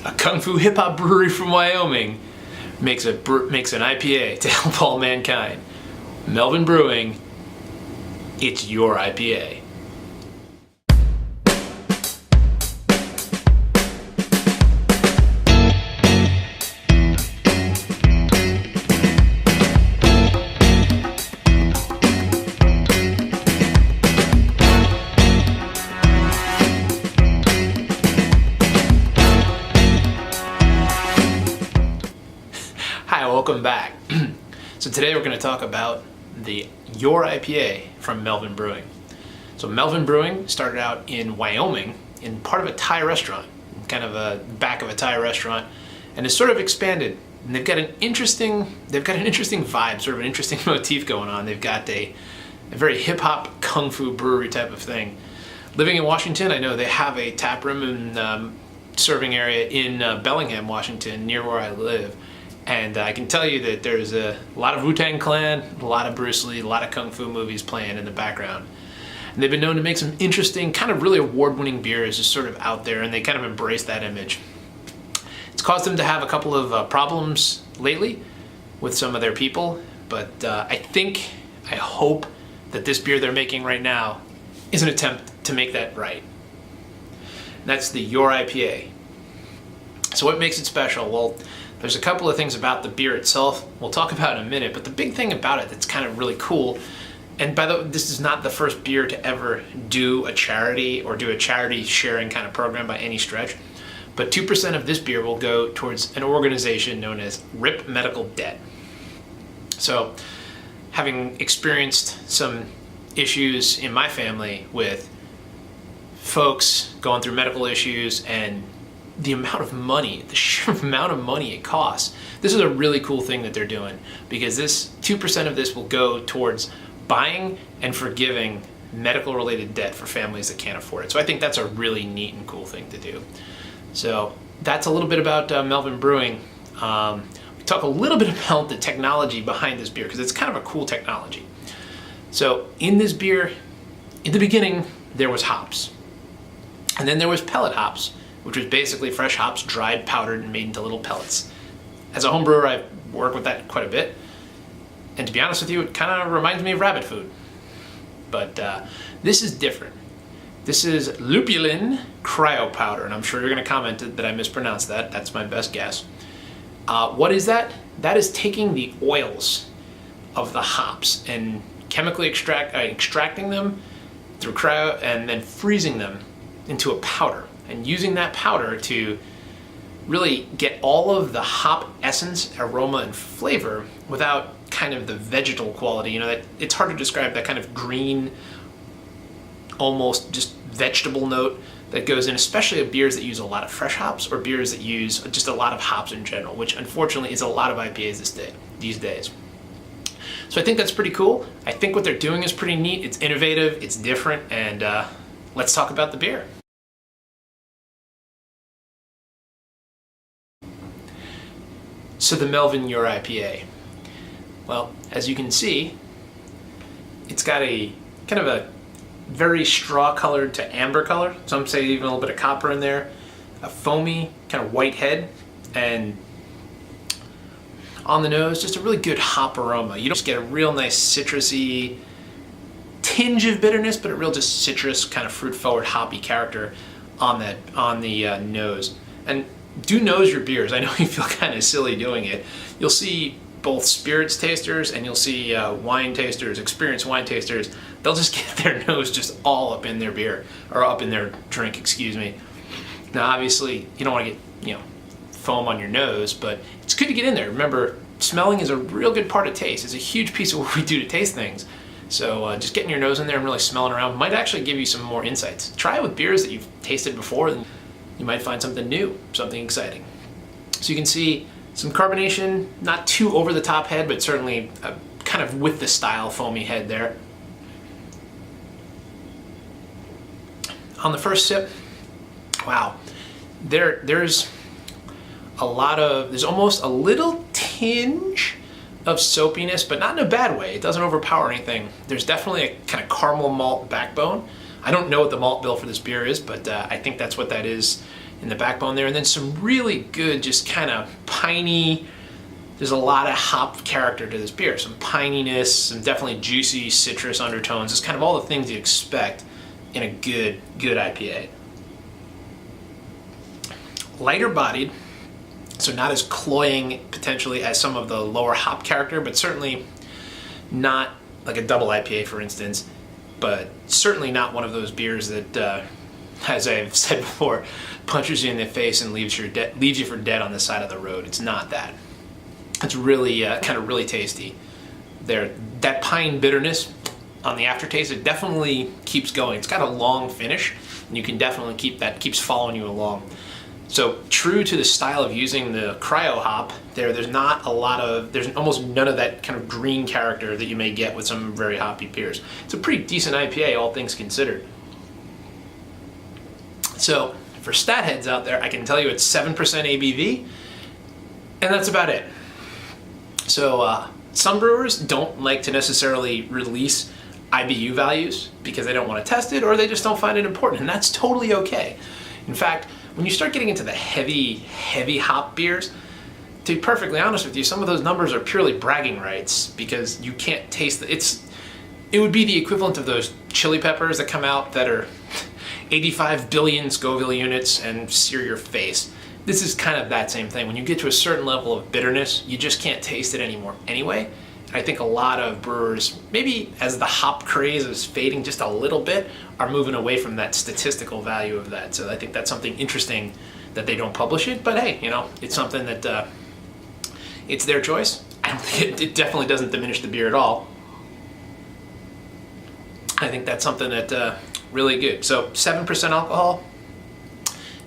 A kung fu hip hop brewery from Wyoming makes an IPA to help all mankind. Melvin Brewing, it's your IPA. Hi, welcome back. So today we're going to talk about the Your IPA from Melvin Brewing. So Melvin Brewing started out in Wyoming in part of a Thai restaurant, kind of a back of a Thai restaurant, and has sort of expanded. And they've got an interesting vibe, sort of an interesting motif going on. They've got a very hip hop kung fu brewery type of thing. Living in Washington, I know they have a tap room and serving area in Bellingham, Washington, near where I live. And I can tell you that there's a lot of Wu-Tang Clan, a lot of Bruce Lee, a lot of Kung Fu movies playing in the background. And they've been known to make some interesting, kind of really award-winning beers just sort of out there, and they kind of embrace that image. It's caused them to have a couple of problems lately with some of their people, but I hope that this beer they're making right now is an attempt to make that right. And that's the Your IPA. So what makes it special? Well, there's a couple of things about the beer itself we'll talk about in a minute, but the big thing about it that's kind of really cool, and by the way, this is not the first beer to ever do a charity or do a charity sharing kind of program by any stretch, but 2% of this beer will go towards an organization known as RIP Medical Debt. So, having experienced some issues in my family with folks going through medical issues and the amount of money, the sheer amount of money it costs. This is a really cool thing that they're doing, because this 2% of this will go towards buying and forgiving medical related debt for families that can't afford it. So I think that's a really neat and cool thing to do. So that's a little bit about Melvin Brewing. We talk a little bit about the technology behind this beer, because it's kind of a cool technology. So in this beer, in the beginning, there was hops. And then there was pellet hops, which was basically fresh hops dried, powdered, and made into little pellets. As a home brewer, I work with that quite a bit. And to be honest with you, it kind of reminds me of rabbit food. But this is different. This is lupulin cryo powder, and I'm sure you're going to comment that I mispronounced that. That's my best guess. What is that? That is taking the oils of the hops and chemically extracting them through cryo and then freezing them into a powder, and using that powder to really get all of the hop essence, aroma, and flavor without kind of the vegetal quality. You know, that it's hard to describe that kind of green, almost just vegetable note that goes in, especially of beers that use a lot of fresh hops or beers that use just a lot of hops in general, which unfortunately is a lot of IPAs these days. So I think that's pretty cool. I think what they're doing is pretty neat. It's innovative, it's different, and let's talk about the beer. So the Melvin Your IPA. Well, as you can see, it's got a kind of a very straw colored to amber color. Some say even a little bit of copper in there. A foamy kind of white head, and on the nose, just a really good hop aroma. You don't just get a real nice citrusy tinge of bitterness, but a real just citrus kind of fruit forward hoppy character on the nose. And do nose your beers. I know you feel kind of silly doing it. You'll see both spirits tasters and you'll see wine tasters, experienced wine tasters. They'll just get their nose just all up in their beer, or up in their drink, excuse me. Now obviously you don't want to get, foam on your nose, but it's good to get in there. Remember, smelling is a real good part of taste. It's a huge piece of what we do to taste things. So just getting your nose in there and really smelling around might actually give you some more insights. Try it with beers that you've tasted before, and you might find something new, something exciting. So you can see some carbonation, not too over the top head, but certainly kind of with the style foamy head there. On the first sip, wow, there's almost a little tinge of soapiness, but not in a bad way. It doesn't overpower anything. There's definitely a kind of caramel malt backbone. I don't know what the malt bill for this beer is, but I think that's what that is. in the backbone there, and then some really good, just kind of piney. There's a lot of hop character to this beer. Some pininess, some definitely juicy citrus undertones. It's kind of all the things you expect in a good IPA. Lighter bodied, so not as cloying potentially as some of the lower hop character, but certainly not like a double IPA, for instance, but certainly not one of those beers that, as I've said before, punches you in the face and leaves you for dead on the side of the road. It's not that. It's really kind of really tasty. That pine bitterness on the aftertaste, it definitely keeps going. It's got a long finish, and you can definitely keeps following you along. So true to the style of using the cryo hop, there's almost none of that kind of green character that you may get with some very hoppy beers. It's a pretty decent IPA, all things considered. So for stat heads out there, I can tell you it's 7% ABV, and that's about it. So some brewers don't like to necessarily release IBU values because they don't want to test it, or they just don't find it important, and that's totally okay. In fact, when you start getting into the heavy hop beers, to be perfectly honest with you, some of those numbers are purely bragging rights because you can't taste it would be the equivalent of those chili peppers that come out that are 85 billion Scoville units and sear your face. This is kind of that same thing. When you get to a certain level of bitterness, you just can't taste it anymore anyway. I think a lot of brewers, maybe as the hop craze is fading just a little bit, are moving away from that statistical value of that. So I think that's something interesting that they don't publish it, but hey, it's something that it's their choice. I don't think it definitely doesn't diminish the beer at all. I think that's something that really good. So 7% alcohol,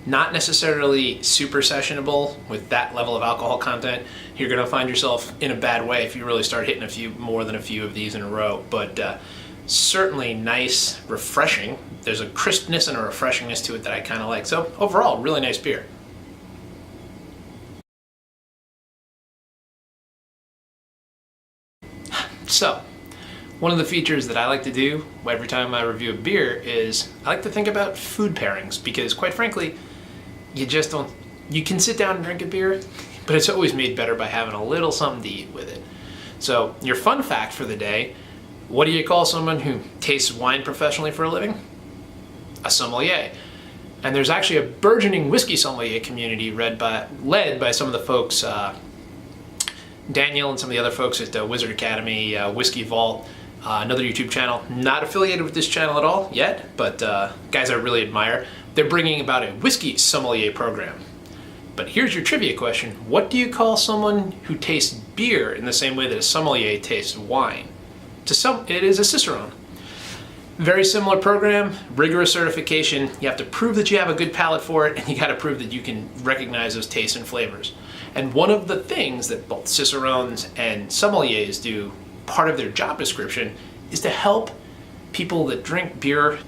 not necessarily super sessionable with that level of alcohol content. You're going to find yourself in a bad way if you really start hitting more than a few of these in a row. But certainly nice, refreshing. There's a crispness and a refreshingness to it that I kind of like. So overall, really nice beer. So one of the features that I like to do every time I review a beer is I like to think about food pairings, because quite frankly, you can sit down and drink a beer, but it's always made better by having a little something to eat with it. So your fun fact for the day, what do you call someone who tastes wine professionally for a living? A sommelier. And there's actually a burgeoning whiskey sommelier community led by some of the folks, Daniel and some of the other folks at Wizard Academy, Whiskey Vault, another YouTube channel, not affiliated with this channel at all yet, but guys I really admire. They're bringing about a whiskey sommelier program. But here's your trivia question. What do you call someone who tastes beer in the same way that a sommelier tastes wine? It is a cicerone. Very similar program, rigorous certification. You have to prove that you have a good palate for it, and you got to prove that you can recognize those tastes and flavors. And one of the things that both cicerones and sommeliers do, part of their job description, is to help people that drink beer.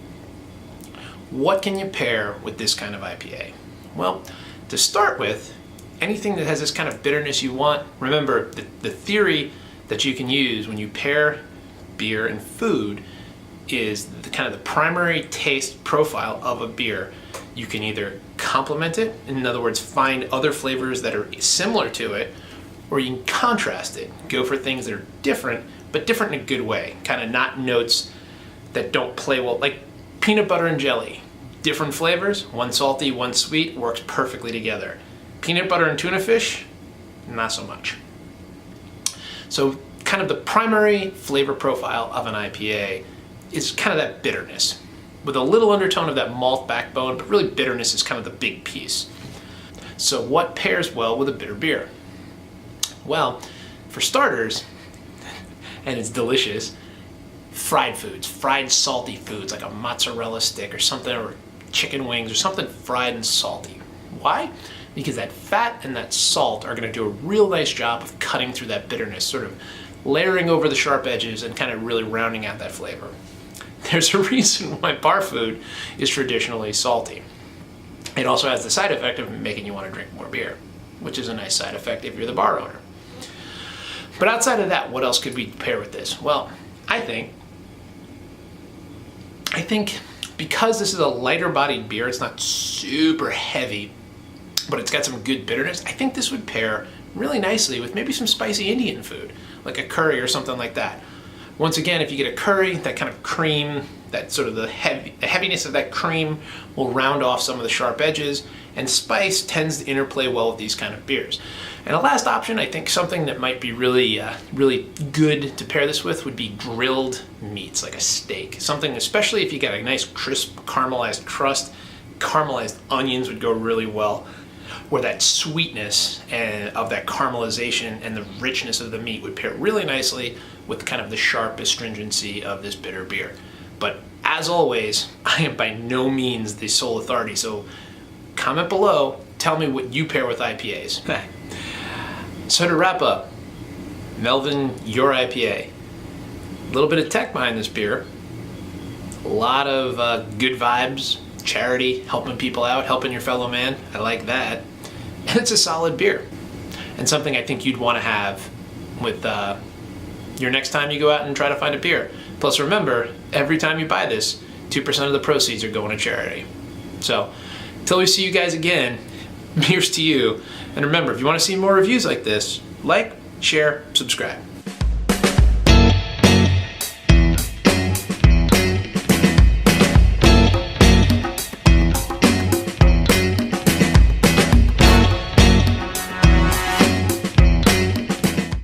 What can you pair with this kind of IPA? Well, to start with, anything that has this kind of bitterness you want, remember the theory that you can use when you pair beer and food is the kind of the primary taste profile of a beer. You can either complement it, in other words, find other flavors that are similar to it, or you can contrast it, go for things that are different, but different in a good way, kind of not notes that don't play well, like peanut butter and jelly. Different flavors, one salty, one sweet, works perfectly together. Peanut butter and tuna fish, not so much. So kind of the primary flavor profile of an IPA is kind of that bitterness, with a little undertone of that malt backbone, but really bitterness is kind of the big piece. So what pairs well with a bitter beer? Well, for starters, and it's delicious, fried foods, fried salty foods like a mozzarella stick or something, or chicken wings or something fried and salty. Why? Because that fat and that salt are going to do a real nice job of cutting through that bitterness, sort of layering over the sharp edges and kind of really rounding out that flavor. There's a reason why bar food is traditionally salty. It also has the side effect of making you want to drink more beer, which is a nice side effect if you're the bar owner. But outside of that, what else could we pair with this? Well, I think because this is a lighter bodied beer, it's not super heavy but it's got some good bitterness. I think this would pair really nicely with maybe some spicy Indian food, like a curry or something like that. Once again, if you get a curry, that kind of cream, that sort of the heaviness of that cream will round off some of the sharp edges, and spice tends to interplay well with these kind of beers. And a last option, I think something that might be really good to pair this with would be grilled meats, like a steak. Something, especially if you got a nice crisp caramelized crust, caramelized onions would go really well, where that sweetness and of that caramelization and the richness of the meat would pair really nicely with kind of the sharp astringency of this bitter beer. But as always, I am by no means the sole authority, so comment below, tell me what you pair with IPAs. Okay. So to wrap up, Melvin Your IPA. A little bit of tech behind this beer, a lot of good vibes, charity, helping people out, helping your fellow man. I like that. And it's a solid beer, and something I think you'd want to have with your next time you go out and try to find a beer. Plus remember, every time you buy this, 2% of the proceeds are going to charity. So until we see you guys again, here's to you. And remember, if you want to see more reviews like this, like, share, subscribe.